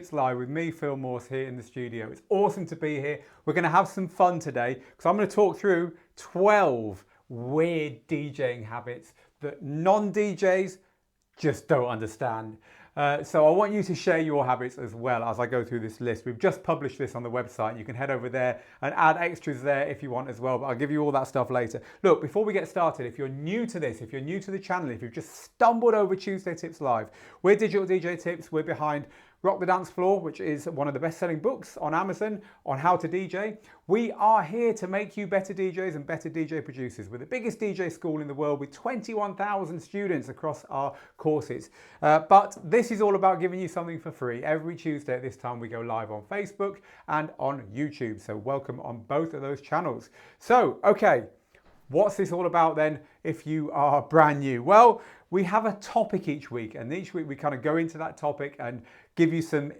Tips Live with me, Phil Morse, here in the studio. It's awesome to be here. We're going to have some fun today because I'm going to talk through 12 weird DJing habits that non-DJs just don't understand. So I want you to share your habits as well as I go through this list. We've just published this on the website. You can head over there and add extras there if you want as well, but I'll give you all that stuff later. Look, before we get started, if you're new to this, if you're new to the channel, if you've just stumbled over Tuesday Tips Live, we're Digital DJ Tips. We're behind Rock the Dance Floor, which is one of the best-selling books on Amazon on how to DJ. We are here to make you better DJs and better DJ producers. We're the biggest DJ school in the world with 21,000 students across our courses. But this is all about giving you something for free. Every Tuesday at this time, we go live on Facebook and on YouTube. So welcome on both of those channels. So, okay, what's this all about then if you are brand new? Well, we have a topic each week, and each week we kind of go into that topic and give you some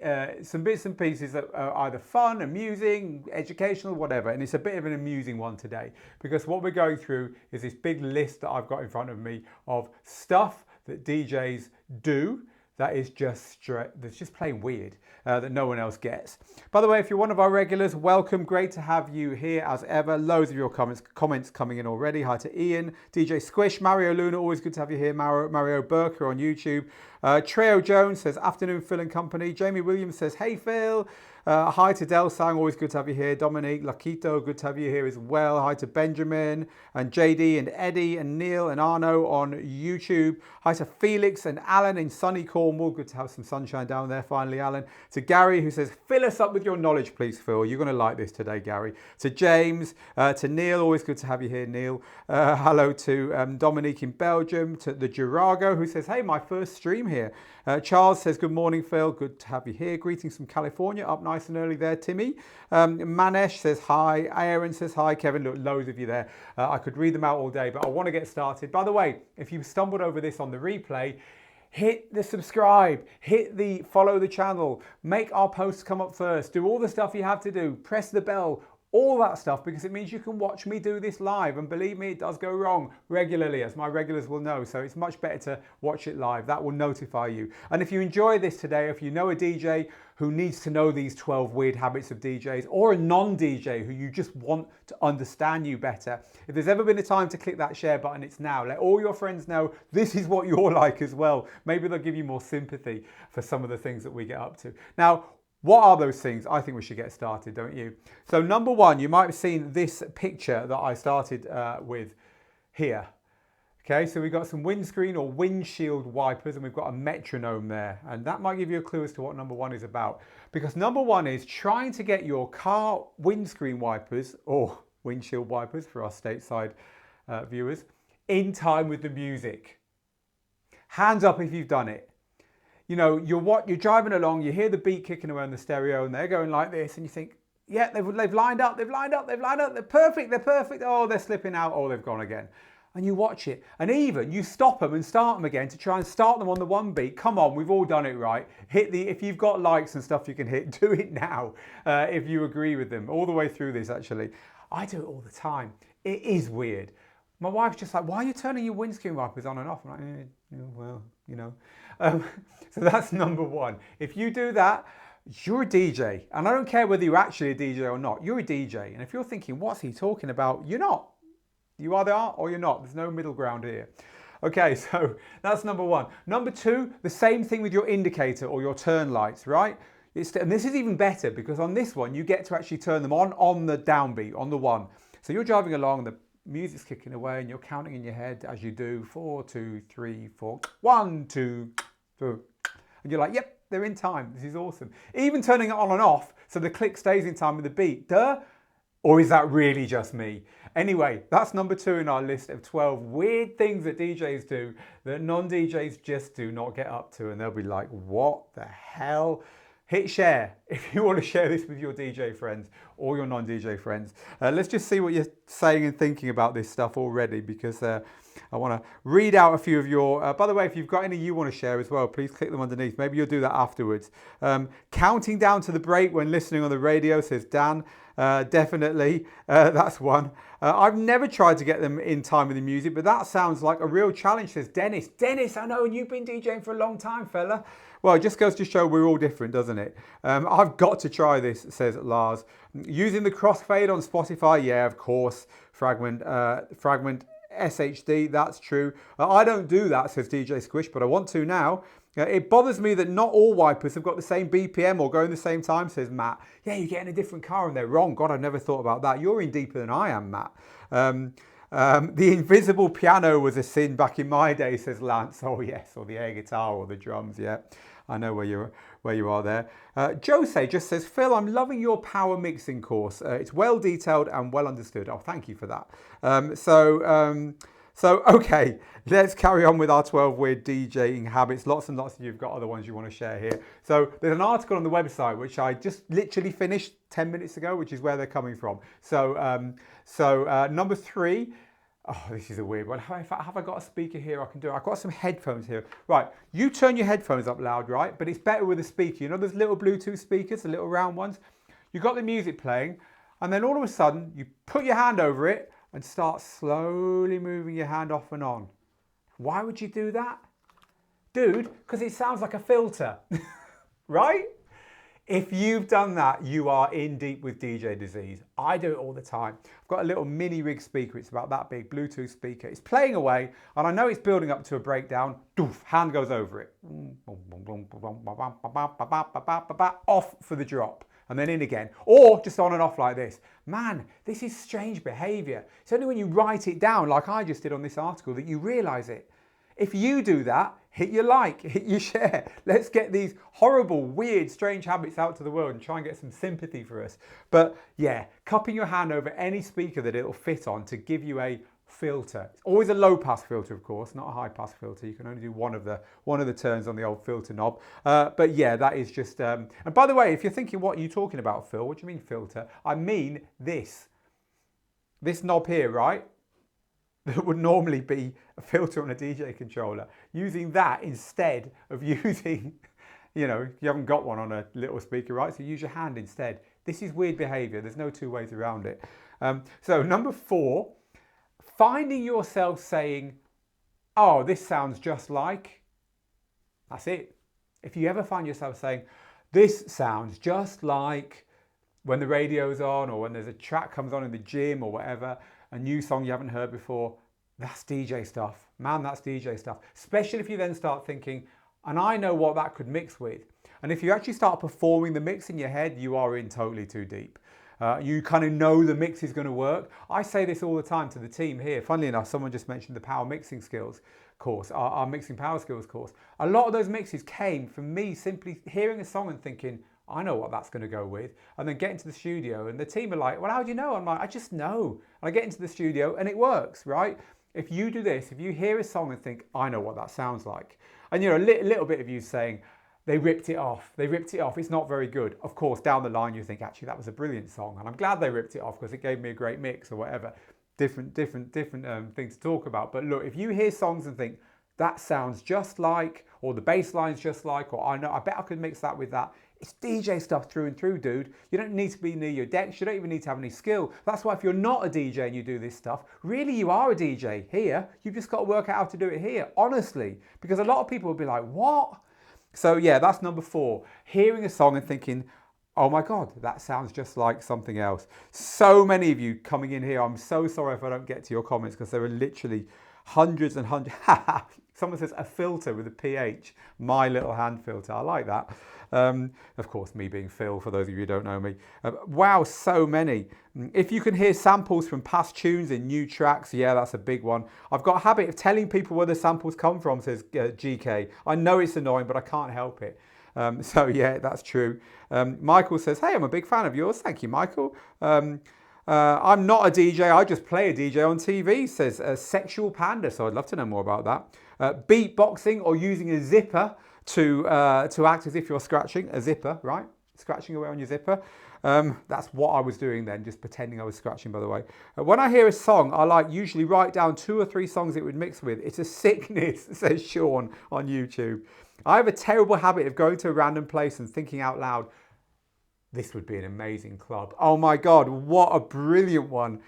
bits and pieces that are either fun, amusing, educational, whatever. And it's a bit of an amusing one today because what we're going through is this big list that I've got in front of me of stuff that DJs do that is that's just plain weird, that no one else gets. By the way, if you're one of our regulars, welcome. Great to have you here as ever. Loads of your comments coming in already. Hi to Ian, DJ Squish, Mario Luna, always good to have you here. Mario Burker on YouTube. Treo Jones says, afternoon Phil and company. Jamie Williams says, hey Phil. Hi to Del Sang, always good to have you here. Dominique Lakito, good to have you here as well. Hi to Benjamin and JD and Eddie and Neil and Arno on YouTube. Hi to Felix and Alan in sunny Cornwall. Good to have some sunshine down there finally, Alan. To Gary who says, fill us up with your knowledge, please, Phil. You're going to like this today, Gary. To James, to Neil, always good to have you here, Neil. Hello to Dominique in Belgium. To the Jirago who says, hey, my first stream here. Charles says, good morning, Phil. Good to have you here. Greetings from California. Up nice and early there, Timmy. Manesh says hi. Aaron says hi. Kevin, look, loads of you there. I could read them out all day, but I want to get started. By the way, if you stumbled over this on the replay, hit the subscribe, hit the follow the channel, make our posts come up first, do all the stuff you have to do, press the bell, all that stuff, because it means you can watch me do this live. And believe me, it does go wrong regularly, as my regulars will know. So it's much better to watch it live. That will notify you. And if you enjoy this today, if you know a DJ who needs to know these 12 weird habits of DJs, or a non-DJ who you just want to understand you better, if there's ever been a time to click that share button, it's now. Let all your friends know this is what you're like as well. Maybe they'll give you more sympathy for some of the things that we get up to. Now, what are those things? I think we should get started, don't you? So number one, you might have seen this picture that I started with here. Okay, so we've got some windscreen or windshield wipers and we've got a metronome there. And that might give you a clue as to what number one is about. Because number one is trying to get your car windscreen wipers or windshield wipers for our stateside viewers in time with the music. Hands up if you've done it. You know, you're driving along, you hear the beat kicking around the stereo and they're going like this and you think, yeah, they've lined up, they're perfect, oh, they're slipping out, oh, they've gone again. And you watch it and even you stop them and start them again to try and start them on the one beat. Come on, we've all done it, right? If you've got likes and stuff you can hit, do it now if you agree with them. All the way through this, actually. I do it all the time. It is weird. My wife's just like, why are you turning your windscreen wipers on and off? I'm like, well, you know. So that's number one. If you do that, you're a DJ. And I don't care whether you're actually a DJ or not. You're a DJ. And if you're thinking, what's he talking about? You're not. You either are or you're not. There's no middle ground here. Okay, so that's number one. Number two, the same thing with your indicator or your turn lights, right? And this is even better because on this one, you get to actually turn them on the downbeat, on the one. So you're driving along, the music's kicking away and you're counting in your head as you do 4, 2, 3, 4, 1, 2, 2. And you're like, yep, they're in time. This is awesome. Even turning it on and off so the click stays in time with the beat. Duh. Or is that really just me? Anyway, that's number two in our list of 12 weird things that DJs do that non-DJs just do not get up to. And they'll be like, what the hell? Hit share if you want to share this with your DJ friends or your non-DJ friends. Let's just see what you're saying and thinking about this stuff already because I want to read out a few of your, by the way, if you've got any you want to share as well, please click them underneath. Maybe you'll do that afterwards. Counting down to the break when listening on the radio, says Dan. Definitely, that's one. I've never tried to get them in time with the music, but that sounds like a real challenge, says Dennis. Dennis, I know, and you've been DJing for a long time, fella. Well, it just goes to show we're all different, doesn't it? I've got to try this, says Lars. Using the crossfade on Spotify, yeah, of course. Fragment SHD, that's true. I don't do that, says DJ Squish, but I want to now. It bothers me that not all wipers have got the same BPM or go in the same time, says Matt. Yeah, you get in a different car and they're wrong. God, I've never thought about that. You're in deeper than I am, Matt. The invisible piano was a sin back in my day, says Lance. Oh yes, or the air guitar or the drums, yeah. I know where you are there. Jose just says, Phil, I'm loving your power mixing course. It's well detailed and well understood. Oh, thank you for that. So, okay, let's carry on with our 12 weird DJing habits. Lots and lots of you've got other ones you want to share here. So there's an article on the website, which I just literally finished 10 minutes ago, which is where they're coming from. So, number 3, oh, this is a weird one. Have I got a speaker here I can do? I've got some headphones here. Right, you turn your headphones up loud, right? But it's better with a speaker. You know those little Bluetooth speakers, the little round ones? You've got the music playing, and then all of a sudden, you put your hand over it and start slowly moving your hand off and on. Why would you do that? Dude, because it sounds like a filter, right? If you've done that, you are in deep with DJ disease. I do it all the time. I've got a little mini rig speaker. It's about that big, Bluetooth speaker. It's playing away, and I know it's building up to a breakdown. Doof, hand goes over it. Off for the drop, and then in again. Or just on and off like this. Man, this is strange behavior. It's only when you write it down, like I just did on this article, that you realize it. If you do that, hit your like, hit your share. Let's get these horrible, weird, strange habits out to the world and try and get some sympathy for us. But yeah, cupping your hand over any speaker that it'll fit on to give you a filter. It's always a low pass filter, of course, not a high pass filter. You can only do one of the turns on the old filter knob. But yeah, that is just, and by the way, if you're thinking, what are you talking about, Phil? What do you mean filter? I mean this knob here, right? That would normally be a filter on a DJ controller. Using that instead of using, you haven't got one on a little speaker, right? So use your hand instead. This is weird behavior. There's no two ways around it. So number 4, finding yourself saying, oh, this sounds just like, that's it. If you ever find yourself saying, this sounds just like, when the radio's on or when there's a track comes on in the gym or whatever, a new song you haven't heard before, that's DJ stuff. Man, that's DJ stuff. Especially if you then start thinking, and I know what that could mix with. And if you actually start performing the mix in your head, you are in totally too deep. You kind of know the mix is going to work. I say this all the time to the team here. Funnily enough, someone just mentioned the power mixing skills course, our mixing power skills course. A lot of those mixes came from me simply hearing a song and thinking, I know what that's going to go with, and then get into the studio and the team are like, well, how do you know? I'm like, I just know. And I get into the studio and it works, right? If you do this, if you hear a song and think, I know what that sounds like, and a little bit of you saying, they ripped it off, it's not very good. Of course, down the line you think, actually, that was a brilliant song, and I'm glad they ripped it off because it gave me a great mix or whatever. Different things to talk about. But look, if you hear songs and think, that sounds just like, or the bass line's just like, or I bet I could mix that with that. It's DJ stuff through and through, dude. You don't need to be near your decks. You don't even need to have any skill. That's why if you're not a DJ and you do this stuff, really you are a DJ here. You've just got to work out how to do it here, honestly. Because a lot of people will be like, what? So yeah, that's number 4. Hearing a song and thinking, oh my God, that sounds just like something else. So many of you coming in here. I'm so sorry if I don't get to your comments because there are literally hundreds and hundreds. Someone says a filter with a PH. My little hand filter. I like that. Of course, me being Phil, for those of you who don't know me. Wow, so many. If you can hear samples from past tunes in new tracks, yeah, that's a big one. I've got a habit of telling people where the samples come from, says GK. I know it's annoying, but I can't help it. So yeah, that's true. Michael says, hey, I'm a big fan of yours. Thank you, Michael. I'm not a DJ, I just play a DJ on TV, says Sexual Panda, so I'd love to know more about that. Beatboxing or using a zipper to act as if you're scratching, a zipper, right? scratching away on your zipper. That's what I was doing then, just pretending I was scratching, by the way. When I hear a song, I usually write down 2 or 3 songs it would mix with. It's a sickness, says Sean on YouTube. I have a terrible habit of going to a random place and thinking out loud, this would be an amazing club. Oh my God, what a brilliant one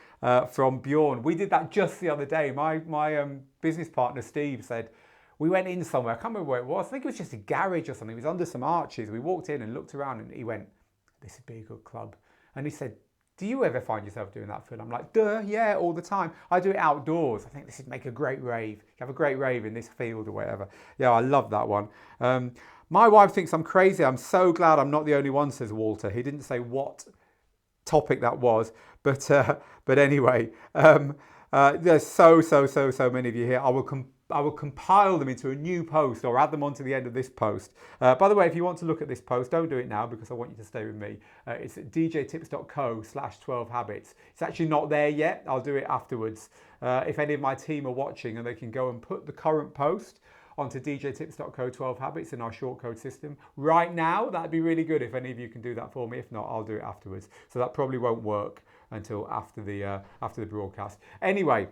from Bjorn. We did that just the other day. My business partner, Steve, said, we went in somewhere, I can't remember where it was. I think it was just a garage or something. It was under some arches. We walked in and looked around and he went, this would be a good club. And he said, do you ever find yourself doing that, Phil? I'm like, duh, yeah, all the time. I do it outdoors. I think this would make a great rave. You have a great rave in this field or whatever. Yeah, I love that one. My wife thinks I'm crazy. I'm so glad I'm not the only one, says Walter. He didn't say what topic that was, but anyway, there's so many of you here. I will compile them into a new post or add them onto the end of this post. By the way, if you want to look at this post, don't do it now because I want you to stay with me. It's at djtips.co/12habits. It's actually not there yet. I'll do it afterwards. If any of my team are watching and they can go and put the current post onto djtips.co/12habits in our shortcode system right now, that'd be really good if any of you can do that for me. If not, I'll do it afterwards. So that probably won't work until after the broadcast. Anyway,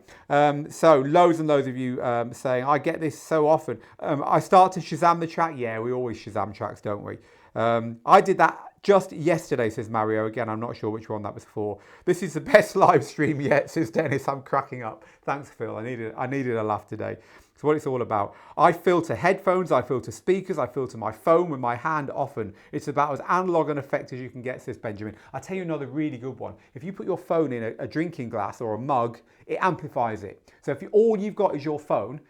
so loads and loads of you saying, I get this so often. I start to Shazam the track. Yeah, we always Shazam tracks, don't we? I did that just yesterday, says Mario. Again, I'm not sure which one that was for. This is the best live stream yet, says Dennis. I'm cracking up. Thanks, Phil. I needed a laugh today. It's what it's all about. I filter headphones, I filter speakers, I filter my phone with my hand often. It's about as analog an effect as you can get, says Benjamin. I'll tell you another really good one. If you put your phone in a drinking glass or a mug, it amplifies it. So if all you've got is your phone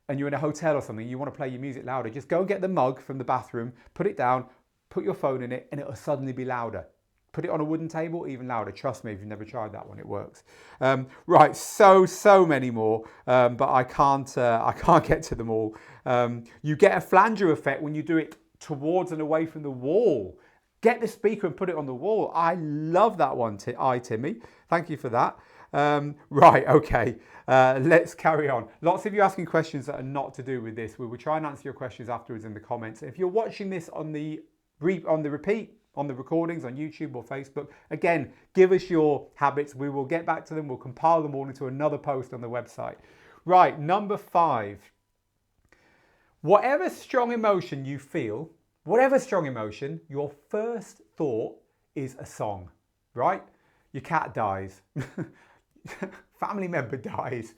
and you're in a hotel or something, you want to play your music louder, just go and get the mug from the bathroom, put it down, put your phone in it, and it'll suddenly be louder. Put it on a wooden table, even louder. Trust me, if you've never tried that one, it works. Right, so many more, but I can't get to them all. You get a flanger effect when you do it towards and away from the wall. Get the speaker and put it on the wall. I love that one, Timmy. Thank you for that. Right, okay, let's carry on. Lots of you asking questions that are not to do with this. We will try and answer your questions afterwards in the comments. If you're watching this on the repeat, on the recordings on YouTube or Facebook, again, give us your habits. We will get back to them. We'll compile them all into another post on the website. Right, number 5. Whatever strong emotion you feel, your first thought is a song, right? Your cat dies. Family member dies,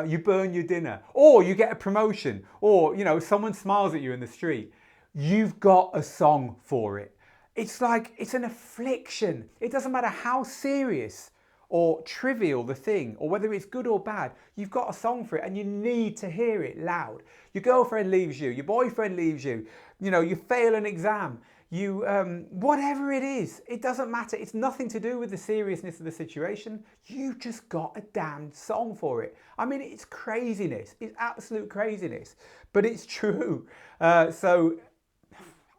you burn your dinner, or you get a promotion, or someone smiles at you in the street. You've got a song for it. It's like it's an affliction. It doesn't matter how serious or trivial the thing, or whether it's good or bad, you've got a song for it and you need to hear it loud. Your girlfriend leaves you, your boyfriend leaves you, you fail an exam, whatever it is, it doesn't matter. It's nothing to do with the seriousness of the situation. You just got a damn song for it. I mean, it's craziness. It's absolute craziness, but it's true. So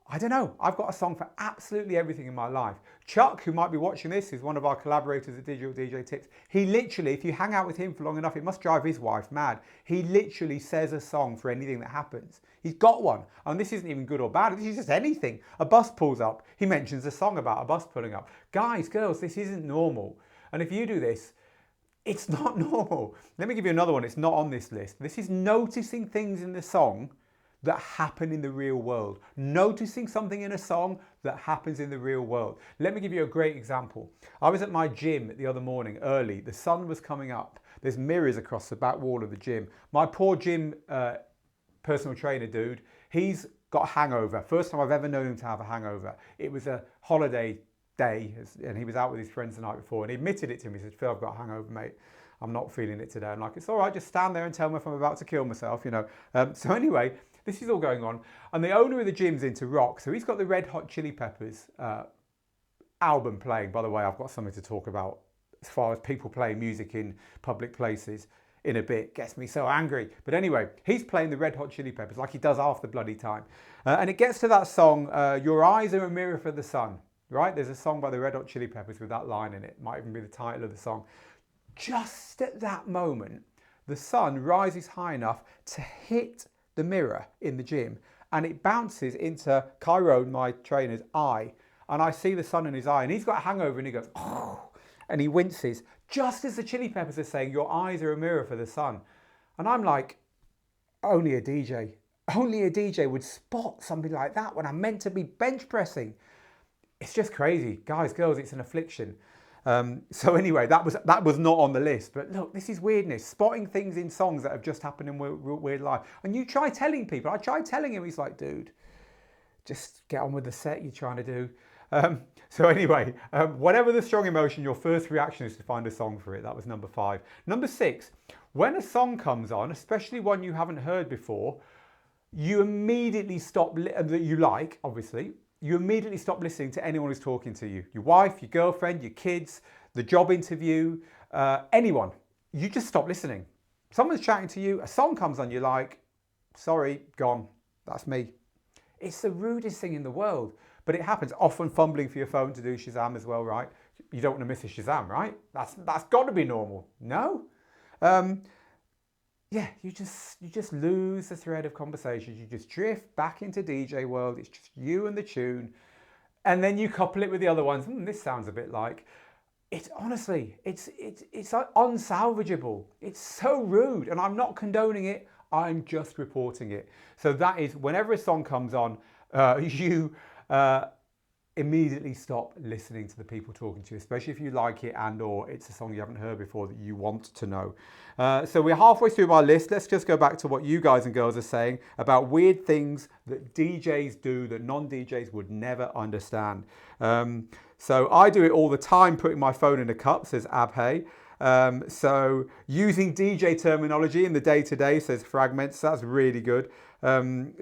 I don't know. I've got a song for absolutely everything in my life. Chuck, who might be watching this, is one of our collaborators at Digital DJ Tips. He literally, if you hang out with him for long enough, it must drive his wife mad. He literally says a song for anything that happens. He's got one. And this isn't even good or bad. This is just anything. A bus pulls up. He mentions a song about a bus pulling up. Guys, girls, this isn't normal. And if you do this, it's not normal. Let me give you another one. It's not on this list. This is noticing things in the song that happen in the real world. Noticing something in a song that happens in the real world. Let me give you a great example. I was at my gym the other morning early. The sun was coming up. There's mirrors across the back wall of the gym. My poor gym personal trainer dude, he's got a hangover. First time I've ever known him to have a hangover. It was a holiday day and he was out with his friends the night before and he admitted it to me. He said, Phil, I've got a hangover, mate. I'm not feeling it today. I'm like, it's all right, just stand there and tell me if I'm about to kill myself, So anyway, this is all going on. And the owner of the gym's into rock. So he's got the Red Hot Chili Peppers album playing. By the way, I've got something to talk about as far as people playing music in public places in a bit. Gets me so angry. But anyway, he's playing the Red Hot Chili Peppers like he does half the bloody time. And it gets to that song, Your Eyes Are a Mirror for the Sun. Right? There's a song by the Red Hot Chili Peppers with that line in it. Might even be the title of the song. Just at that moment, the sun rises high enough to hit the mirror in the gym and it bounces into Chiron, my trainer's eye. and I see the sun in his eye, and he's got a hangover, and he goes, oh, and he winces, just as the Chili Peppers are saying, your eyes are a mirror for the sun. And I'm like, only a DJ would spot something like that when I'm meant to be bench pressing. It's just crazy. Guys, girls, it's an affliction. So anyway, that was not on the list. But look, this is weirdness. Spotting things in songs that have just happened in weird life. And you try telling people. I tried telling him. He's like, dude, just get on with the set you're trying to do. So anyway, whatever the strong emotion, your first reaction is to find a song for it. That was number 5. Number 6, when a song comes on, especially one you haven't heard before, you immediately stop, that you like, obviously, you immediately stop listening to anyone who's talking to you. Your wife, your girlfriend, your kids, the job interview, anyone. You just stop listening. Someone's chatting to you, a song comes on, you're like, sorry, gone. That's me. It's the rudest thing in the world, but it happens. Often fumbling for your phone to do Shazam as well, right? You don't want to miss a Shazam, right? That's got to be normal. No? Yeah, you just lose the thread of conversations. You just drift back into DJ world. It's just you and the tune. And then you couple it with the other ones. This sounds a bit like. It's honestly, it's like unsalvageable. It's so rude. And I'm not condoning it. I'm just reporting it. So that is, whenever a song comes on, you immediately stop listening to the people talking to you, especially if you like it and or it's a song you haven't heard before that you want to know. So we're halfway through our list. Let's just go back to what you guys and girls are saying about weird things that DJs do that non-DJs would never understand. So I do it all the time, putting my phone in a cup, says Abhay. So using DJ terminology in the day-to-day, says Fragments. That's really good. When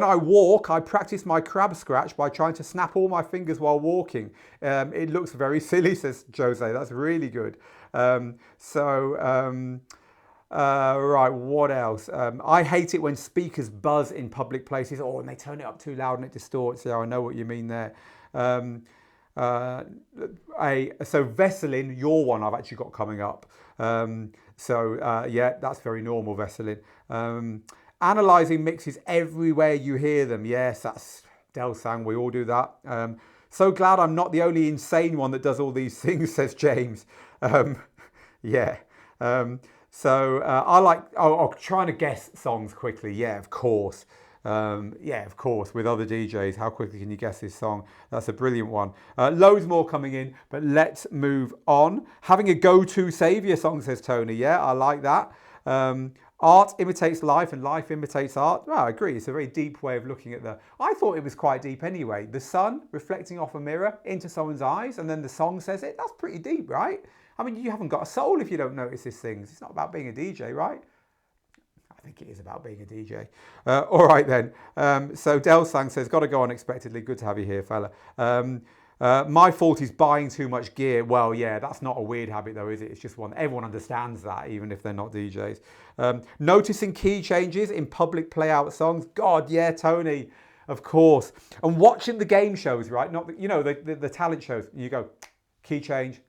I walk, I practice my crab scratch by trying to snap all my fingers while walking. It looks very silly, says Jose. That's really good. Right, what else? I hate it when speakers buzz in public places. Oh, and they turn it up too loud and it distorts. Yeah, I know what you mean there. So Veselin, your one I've actually got coming up. Yeah, that's very normal, Veselin. Analysing mixes everywhere you hear them. Yes, that's Del Sang. We all do that. So glad I'm not the only insane one that does all these things, says James. Yeah. I like trying to guess songs quickly. Yeah, of course. Yeah, of course, with other DJs. How quickly can you guess this song? That's a brilliant one. Loads more coming in, but let's move on. Having a go-to saviour song, says Tony. Yeah, I like that. Art imitates life and life imitates art. Well, I agree. It's a very deep way of looking at I thought it was quite deep anyway. The sun reflecting off a mirror into someone's eyes and then the song says it. That's pretty deep, right? I mean, you haven't got a soul if you don't notice these things. It's not about being a DJ, right? I think it is about being a DJ. All right then. So Del Sang says, got to go unexpectedly. Good to have you here, fella. My fault is buying too much gear. Well, yeah, that's not a weird habit though, is it? It's just one. Everyone understands that, even if they're not DJs. Noticing key changes in public play out songs. God, yeah, Tony, of course. And watching the game shows, right? Not the talent shows. You go, key change,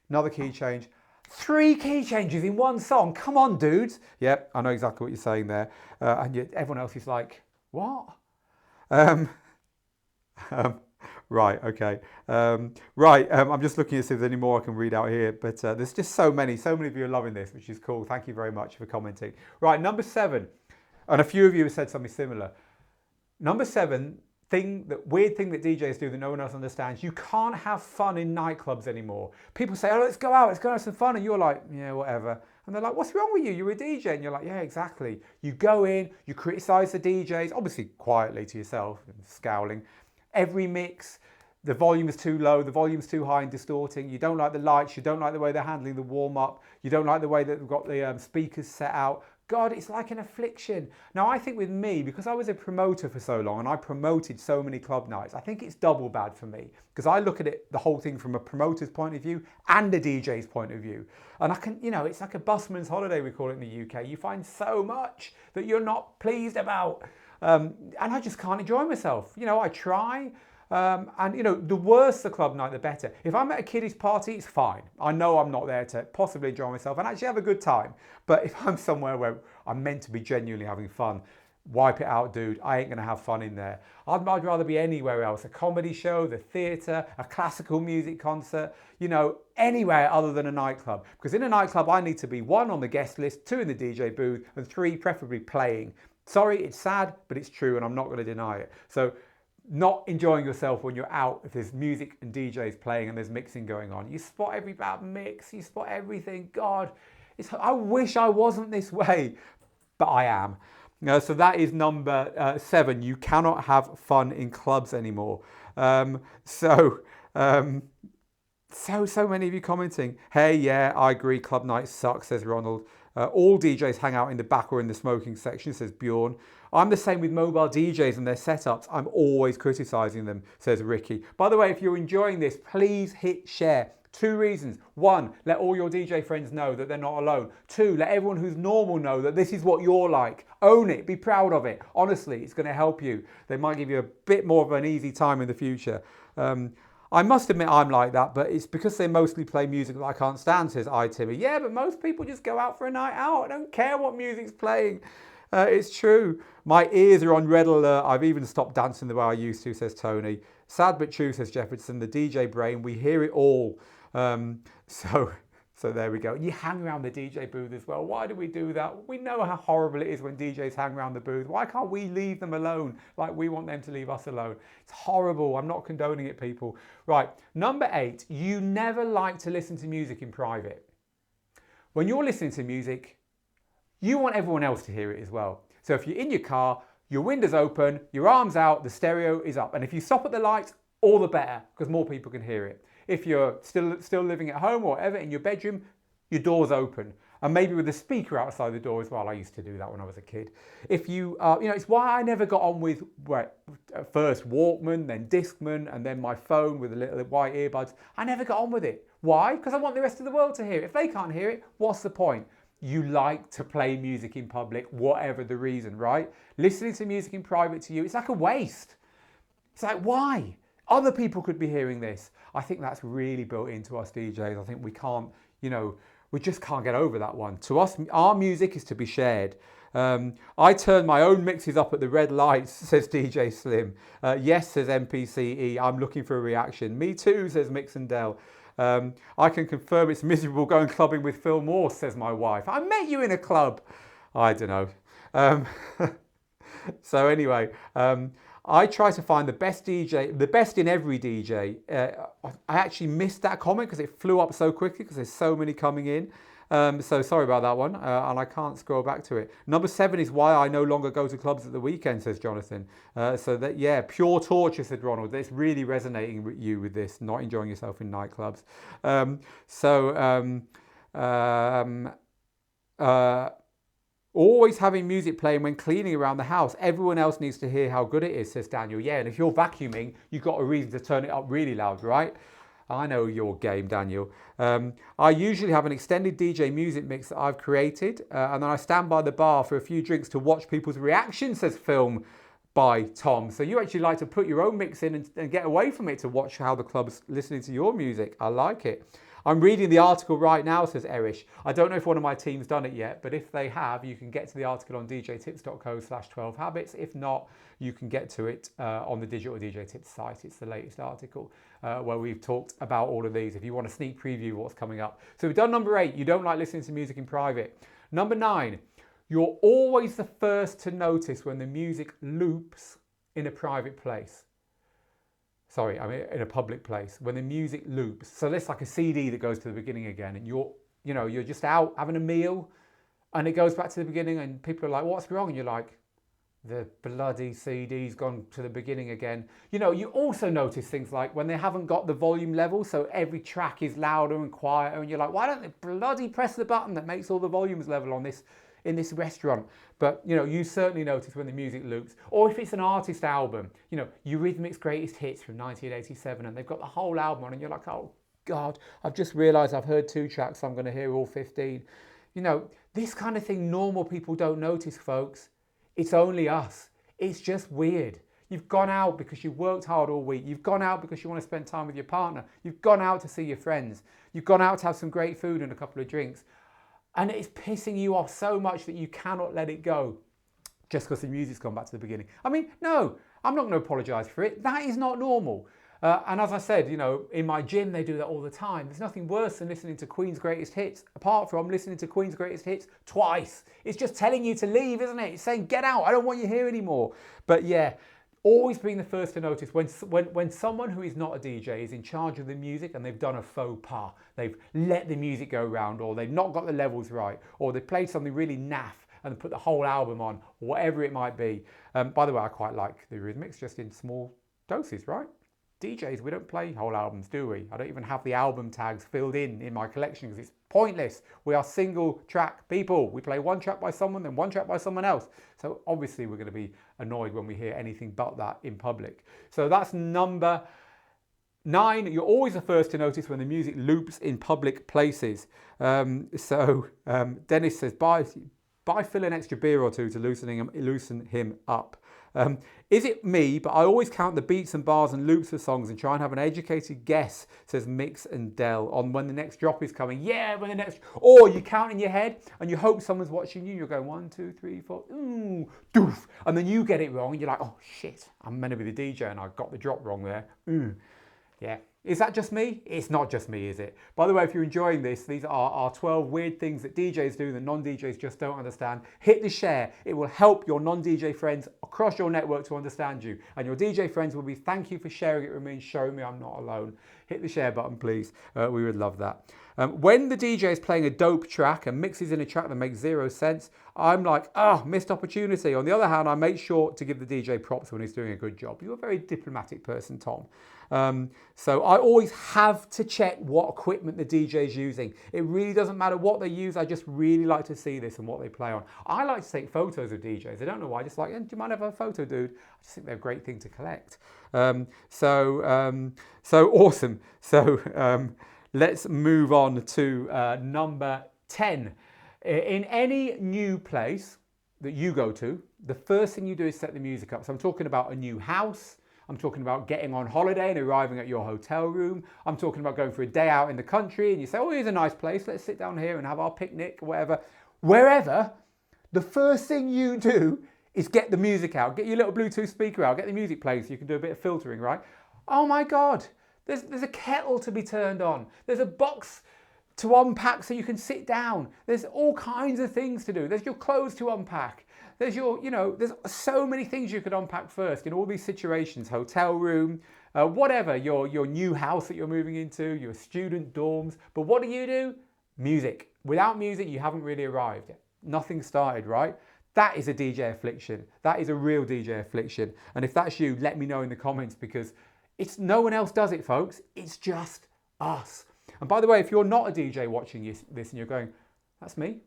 another key change. 3 key changes in one song. Come on, dudes. Yep, I know exactly what you're saying there. And yet everyone else is like, what? Right, okay. I'm just looking to see if there's any more I can read out here. But there's just so many of you are loving this, which is cool. Thank you very much for commenting. Right, number 7. And a few of you have said something similar. Number 7, weird thing that DJs do that no one else understands. You can't have fun in nightclubs anymore. People say, oh, let's go out, let's go have some fun. And you're like, yeah, whatever. And they're like, what's wrong with you? You're a DJ. And you're like, yeah, exactly. You go in, you criticize the DJs, obviously quietly to yourself, scowling. Every mix, the volume is too low, the volume's too high and distorting. You don't like the lights, you don't like the way they're handling the warm-up. You don't like the way that they've got the speakers set out. God, it's like an affliction. Now, I think with me, because I was a promoter for so long and I promoted so many club nights, I think it's double bad for me because I look at the whole thing from a promoter's point of view and a DJ's point of view. And I can, it's like a busman's holiday, we call it in the UK. You find so much that you're not pleased about. And I just can't enjoy myself. I try. The worse the club night, the better. If I'm at a kiddie's party, it's fine. I know I'm not there to possibly enjoy myself and actually have a good time. But if I'm somewhere where I'm meant to be genuinely having fun, wipe it out, dude. I ain't going to have fun in there. I'd rather be anywhere else. A comedy show, the theatre, a classical music concert, you know, anywhere other than a nightclub. Because in a nightclub, I need to be 1, on the guest list, 2, in the DJ booth, and 3, preferably playing. Sorry, it's sad, but it's true, and I'm not going to deny it. So not enjoying yourself when you're out, if there's music and DJs playing and there's mixing going on. You spot every bad mix, you spot everything. God, I wish I wasn't this way, but I am. So that is number 7. You cannot have fun in clubs anymore. So many of you commenting. Hey, yeah, I agree. Club nights suck, says Ronald. All DJs hang out in the back or in the smoking section, says Bjorn. I'm the same with mobile DJs and their setups. I'm always criticising them, says Ricky. By the way, if you're enjoying this, please hit share. 2 reasons. 1, let all your DJ friends know that they're not alone. 2, let everyone who's normal know that this is what you're like. Own it. Be proud of it. Honestly, it's going to help you. They might give you a bit more of an easy time in the future. I must admit I'm like that, but it's because they mostly play music that I can't stand, says Timmy. Yeah, but most people just go out for a night out. I don't care what music's playing. It's true. My ears are on red alert. I've even stopped dancing the way I used to, says Tony. Sad but true, says Jefferson. The DJ brain, we hear it all. So there we go. You hang around the DJ booth as well. Why do we do that? We know how horrible it is when DJs hang around the booth. Why can't we leave them alone like we want them to leave us alone? It's horrible. I'm not condoning it, people. Right, number 8, you never like to listen to music in private. When you're listening to music, you want everyone else to hear it as well. So if you're in your car, your window's open, your arm's out, the stereo is up. And if you stop at the lights, all the better, because more people can hear it. If you're still living at home or whatever in your bedroom, your door's open. And maybe with a speaker outside the door as well. I used to do that when I was a kid. If you, it's why I never got on with first Walkman, then Discman, and then my phone with the little white earbuds. I never got on with it. Why? Because I want the rest of the world to hear it. If they can't hear it, what's the point? You like to play music in public, whatever the reason, right? Listening to music in private to you, it's like a waste. It's like, why? Other people could be hearing this. I think that's really built into us DJs. I think we can't, we just can't get over that one. To us, our music is to be shared. I turn my own mixes up at the red lights, says DJ Slim. Yes, says MPCE. I'm looking for a reaction. Me too, says Mixendell. I can confirm it's miserable going clubbing with Phil Morse, says my wife. I met you in a club. I don't know. So anyway, I try to find the best DJ, the best in every DJ. I actually missed that comment because it flew up so quickly because there's so many coming in. So sorry about that one, and I can't scroll back to it. Number 7 is why I no longer go to clubs at the weekend, says Jonathan. So that, yeah, pure torture, said Ronald. It's really resonating with you with this, not enjoying yourself in nightclubs. Always having music playing when cleaning around the house. Everyone else needs to hear how good it is, says Daniel. Yeah, and if you're vacuuming, you've got a reason to turn it up really loud, right? I know your game, Daniel. I usually have an extended DJ music mix that I've created, and then I stand by the bar for a few drinks to watch people's reactions, says Film by Tom. So you actually like to put your own mix in and get away from it to watch how the club's listening to your music. I like it. I'm reading the article right now, says Erish. I don't know if one of my team's done it yet, but if they have, you can get to the article on djtips.co/12 habits. If not, you can get to it on the Digital DJ Tips site. It's the latest article where we've talked about all of these if you want a sneak preview of what's coming up. So we've done number 8, you don't like listening to music in private. Number 9, you're always the first to notice when the music loops in a private place. Sorry, I mean in a public place, when the music loops. So that's like a CD that goes to the beginning again, and you're just out having a meal and it goes back to the beginning and people are like, what's wrong? And you're like, the bloody CD's gone to the beginning again. You also notice things like when they haven't got the volume level, so every track is louder and quieter, and you're like, why don't they bloody press the button that makes all the volumes level on this in this restaurant? But you certainly notice when the music loops, or if it's an artist album, Eurythmics Greatest Hits from 1987, and they've got the whole album on, and you're like, oh God, I've just realised I've heard 2 tracks, so I'm going to hear all 15. This kind of thing normal people don't notice, folks. It's only us. It's just weird. You've gone out because you worked hard all week. You've gone out because you want to spend time with your partner. You've gone out to see your friends. You've gone out to have some great food and a couple of drinks. And it's pissing you off so much that you cannot let it go. just because the music's gone back to the beginning. I mean, no, I'm not going to apologise for it. That is not normal. And as I said, you know, in my gym, they do that all the time. There's nothing worse than listening to Queen's Greatest Hits, apart from listening to Queen's Greatest Hits twice. It's just telling you to leave, isn't it? It's saying, get out, I don't want you here anymore. But yeah, always being the first to notice when someone who is not a DJ is in charge of the music and they've done a faux pas, they've let the music go round, or they've not got the levels right, or they played something really naff and put the whole album on, whatever it might be. By the way, I quite like the rhythmics, just in small doses, right? DJs, we don't play whole albums, do we? I don't even have the album tags filled in my collection because it's pointless. We are single track people. We play one track by someone, then one track by someone else. So obviously we're going to be annoyed when we hear anything but that in public. So that's number 9. You're always the first to notice when the music loops in public places. Dennis says, buy Phil an extra beer or two to loosen him up. Is it me, but I always count the beats and bars and loops of songs and try and have an educated guess, says Mix and Dell, on when the next drop is coming. Yeah, when the next... Or you count in your head and you hope someone's watching you. You're going 1, 2, 3, 4, doof. And then you get it wrong and you're like, oh shit, I'm meant to be the DJ and I got the drop wrong there. Yeah. Is that just me? It's not just me, is it? By the way, if you're enjoying this, these are our 12 weird things that DJs do that non-DJs just don't understand. Hit the share. It will help your non-DJ friends across your network to understand you. And your DJ friends will be, thank you for sharing it with me and showing me I'm not alone. Hit the share button, please. We would love that. When the DJ is playing a dope track and mixes in a track that makes 0 sense, I'm like, missed opportunity. On the other hand, I make sure to give the DJ props when he's doing a good job. You're a very diplomatic person, Tom. So I always have to check what equipment the DJ is using. It really doesn't matter what they use. I just really like to see this and what they play on. I like to take photos of DJs. I don't know why. I just like, do you mind if I have a photo, dude? I just think they're a great thing to collect. So awesome. So let's move on to number 10. In any new place that you go to, the first thing you do is set the music up. So I'm talking about a new house. I'm talking about getting on holiday and arriving at your hotel room. I'm talking about going for a day out in the country and you say, oh, here's a nice place. Let's sit down here and have our picnic or whatever. Wherever, the first thing you do is get the music out. Get your little Bluetooth speaker out. Get the music playing so you can do a bit of filtering, right? Oh my God, there's a kettle to be turned on. There's a box to unpack so you can sit down. There's all kinds of things to do. There's your clothes to unpack. There's there's so many things you could unpack first in all these situations, hotel room, whatever, your new house that you're moving into, your student dorms. But what do? Music. Without music, you haven't really arrived yet. Nothing started, right? That is a DJ affliction. That is a real DJ affliction. And if that's you, let me know in the comments because no one else does it, folks. It's just us. And by the way, if you're not a DJ watching this and you're going, that's me.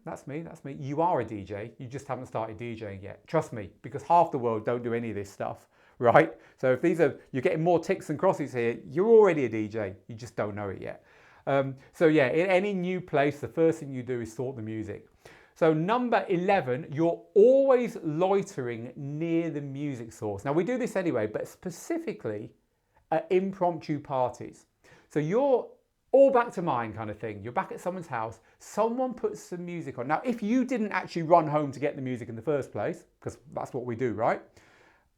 You are a DJ. You just haven't started DJing yet. Trust me, because half the world don't do any of this stuff, right? So if you're getting more ticks than crosses here, you're already a DJ. You just don't know it yet. So yeah, in any new place, the first thing you do is sort the music. So number 11, you're always loitering near the music source. Now we do this anyway, but specifically at impromptu parties. So you're all back to mine kind of thing. You're back at someone's house, someone puts some music on. Now, if you didn't actually run home to get the music in the first place, because that's what we do, right?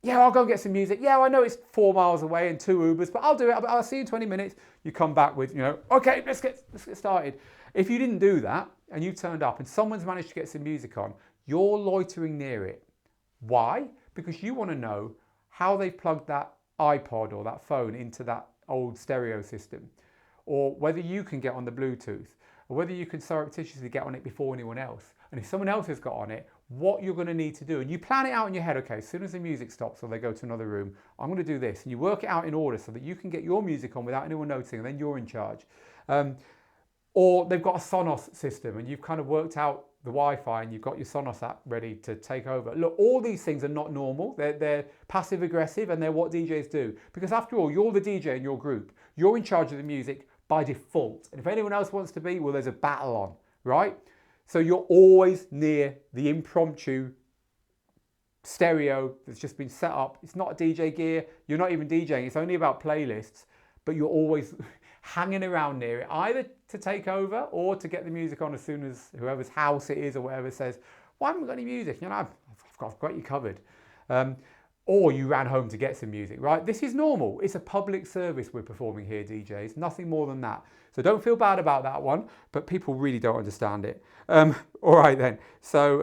Yeah, I'll go and get some music. Yeah, I know it's 4 miles away and 2 Ubers, but I'll do it. I'll see you in 20 minutes. You come back with, okay, let's get started. If you didn't do that and you turned up and someone's managed to get some music on, you're loitering near it. Why? Because you want to know how they plugged that iPod or that phone into that old stereo system, or whether you can get on the Bluetooth, or whether you can surreptitiously get on it before anyone else. And if someone else has got on it, what you're going to need to do. And you plan it out in your head, okay, as soon as the music stops or they go to another room, I'm going to do this. And you work it out in order so that you can get your music on without anyone noticing, and then you're in charge. Or they've got a Sonos system and you've kind of worked out the Wi-Fi and you've got your Sonos app ready to take over. Look, all these things are not normal. They're passive aggressive and they're what DJs do. Because after all, you're the DJ in your group. You're in charge of the music by default. And if anyone else wants to be, well, there's a battle on, right? So you're always near the impromptu stereo that's just been set up. It's not a DJ gear. You're not even DJing. It's only about playlists, but you're always hanging around near it, either to take over or to get the music on as soon as whoever's house it is or whatever says, why haven't we got any music? I've I've got you covered. Or you ran home to get some music, right? This is normal. It's a public service we're performing here, DJs, nothing more than that. So don't feel bad about that one, but people really don't understand it. All right then, so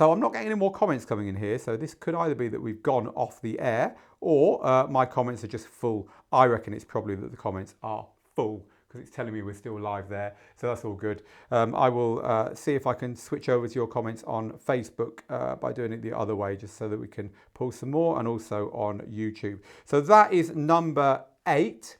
I'm not getting any more comments coming in here, so this could either be that we've gone off the air or my comments are just full. I reckon it's probably that the comments are full because it's telling me we're still live there, so that's all good. I will see if I can switch over to your comments on Facebook by doing it the other way, just so that we can pull some more, and also on YouTube. So that is number 8.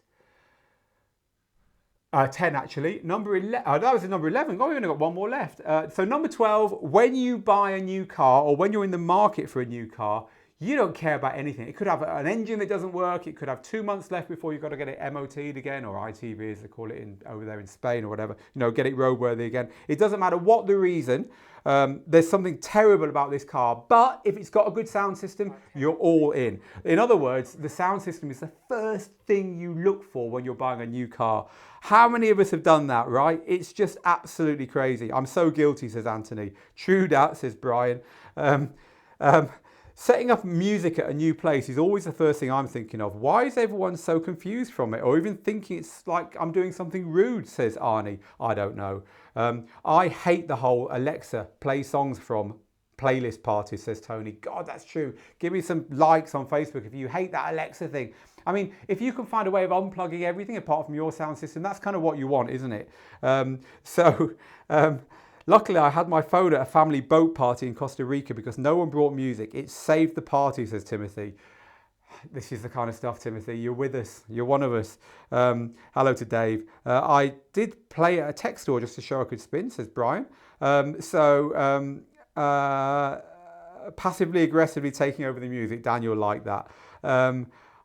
10 actually. Number 11, that was number 11. Oh, we've only got one more left. So number 12, when you buy a new car or when you're in the market for a new car, you don't care about anything. It could have an engine that doesn't work. It could have 2 months left before you've got to get it MOT'd again, or ITV as they call it over there in Spain or whatever. You know, get it roadworthy again. It doesn't matter what the reason. There's something terrible about this car, but if it's got a good sound system, you're all in. In other words, the sound system is the first thing you look for when you're buying a new car. How many of us have done that, right? It's just absolutely crazy. I'm so guilty, says Anthony. True that, says Brian. Setting up music at a new place is always the first thing I'm thinking of. Why is everyone so confused from it, or even thinking it's like I'm doing something rude, says Arnie. I don't know. I hate the whole Alexa play songs from playlist parties, says Tony. God, that's true. Give me some likes on Facebook if you hate that Alexa thing. I mean, if you can find a way of unplugging everything apart from your sound system, that's kind of what you want, isn't it? Luckily, I had my phone at a family boat party in Costa Rica because no one brought music. It saved the party, says Timothy. This is the kind of stuff, Timothy. You're with us. You're one of us. Hello to Dave. I did play at a tech store just to show I could spin, says Brian. Passively aggressively taking over the music. Daniel liked that.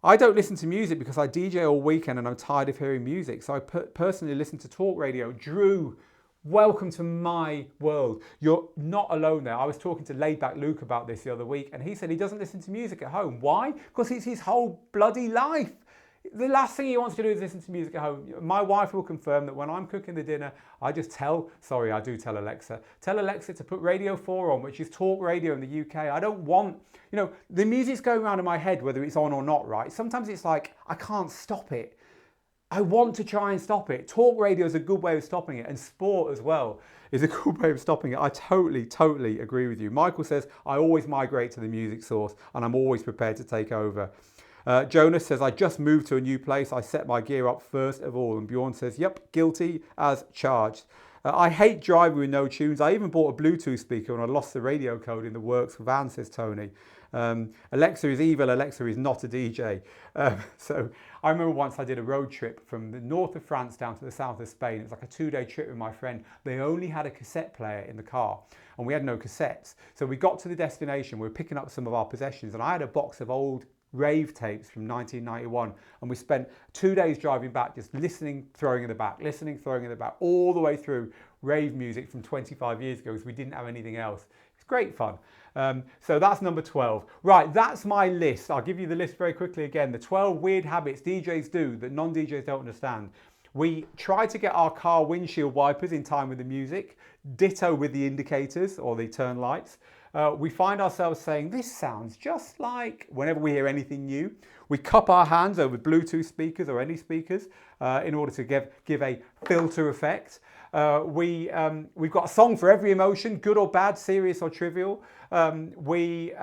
I don't listen to music because I DJ all weekend and I'm tired of hearing music. So I personally listen to talk radio. Drew, welcome to my world. You're not alone there. I was talking to Laidback Luke about this the other week, and he said he doesn't listen to music at home. Why? Because it's his whole bloody life. The last thing he wants to do is listen to music at home. My wife will confirm that when I'm cooking the dinner, I just tell Alexa to put Radio 4 on, which is talk radio in the UK. I don't want, the music's going around in my head, whether it's on or not, right? Sometimes it's like, I can't stop it. I want to try and stop it. Talk radio is a good way of stopping it, and sport as well is a good way of stopping it. I totally agree with you. Michael says, I always migrate to the music source and I'm always prepared to take over. Jonas says, I just moved to a new place. I set my gear up first of all. And Bjorn says, yep, guilty as charged. I hate driving with no tunes. I even bought a Bluetooth speaker and I lost the radio code in the works van, says Tony. Alexa is evil, Alexa is not a DJ. So I remember once I did a road trip from the north of France down to the south of Spain. It was like a 2-day trip with my friend. They only had a cassette player in the car and we had no cassettes. So we got to the destination, we were picking up some of our possessions, and I had a box of old rave tapes from 1991, and we spent 2 days driving back just listening, throwing in the back, all the way through rave music from 25 years ago because we didn't have anything else. It's great fun. So that's number 12. Right, that's my list. I'll give you the list very quickly again. The 12 weird habits DJs do that non-DJs don't understand. We try to get our car windshield wipers in time with the music, ditto with the indicators or the turn lights. We find ourselves saying, this sounds just like, whenever we hear anything new. We cup our hands over Bluetooth speakers or any speakers in order to give a filter effect. We've got a song for every emotion, good or bad, serious or trivial. We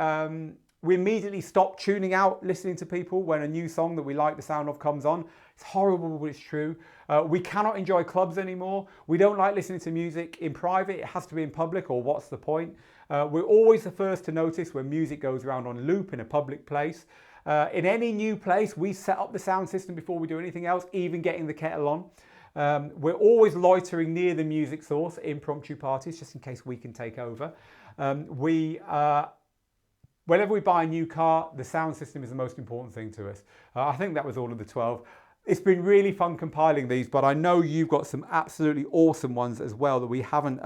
immediately stop tuning out listening to people when a new song that we like the sound of comes on. It's horrible, but it's true. We cannot enjoy clubs anymore. We don't like listening to music in private. It has to be in public, or what's the point? We're always the first to notice when music goes around on loop in a public place. In any new place, we set up the sound system before we do anything else, even getting the kettle on. We're always loitering near the music source at impromptu parties, just in case we can take over. Whenever we buy a new car, the sound system is the most important thing to us. I think that was all of the 12. It's been really fun compiling these, but I know you've got some absolutely awesome ones as well that we haven't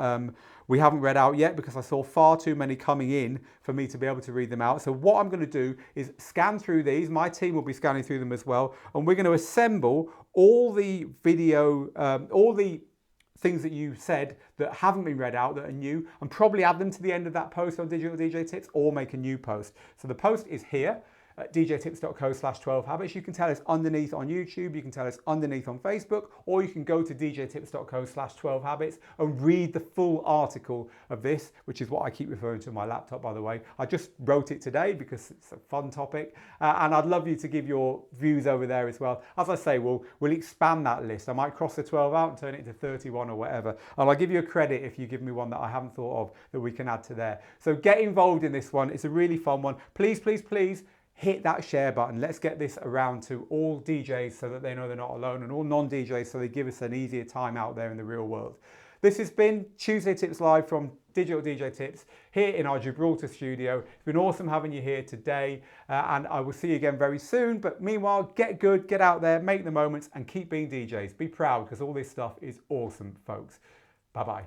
read out yet, because I saw far too many coming in for me to be able to read them out. So what I'm going to do is scan through these. My team will be scanning through them as well, and we're going to assemble all the video, all the things that you said that haven't been read out that are new, and probably add them to the end of that post on Digital DJ Tips or make a new post. So the post is here at djtips.co/12habits. You can tell us underneath on YouTube, you can tell us underneath on Facebook, or you can go to djtips.co/12habits and read the full article of this, which is what I keep referring to on my laptop, by the way. I just wrote it today because it's a fun topic, and I'd love you to give your views over there as well. As I say, we'll expand that list. I might cross the 12 out and turn it into 31 or whatever, and I'll give you a credit if you give me one that I haven't thought of that we can add to there. So get involved in this one. It's a really fun one. Please, please, please, hit that share button. Let's get this around to all DJs so that they know they're not alone, and all non-DJs so they give us an easier time out there in the real world. This has been Tuesday Tips Live from Digital DJ Tips here in our Gibraltar studio. It's been awesome having you here today, and I will see you again very soon. But meanwhile, get good, get out there, make the moments, and keep being DJs. Be proud, because all this stuff is awesome, folks. Bye-bye.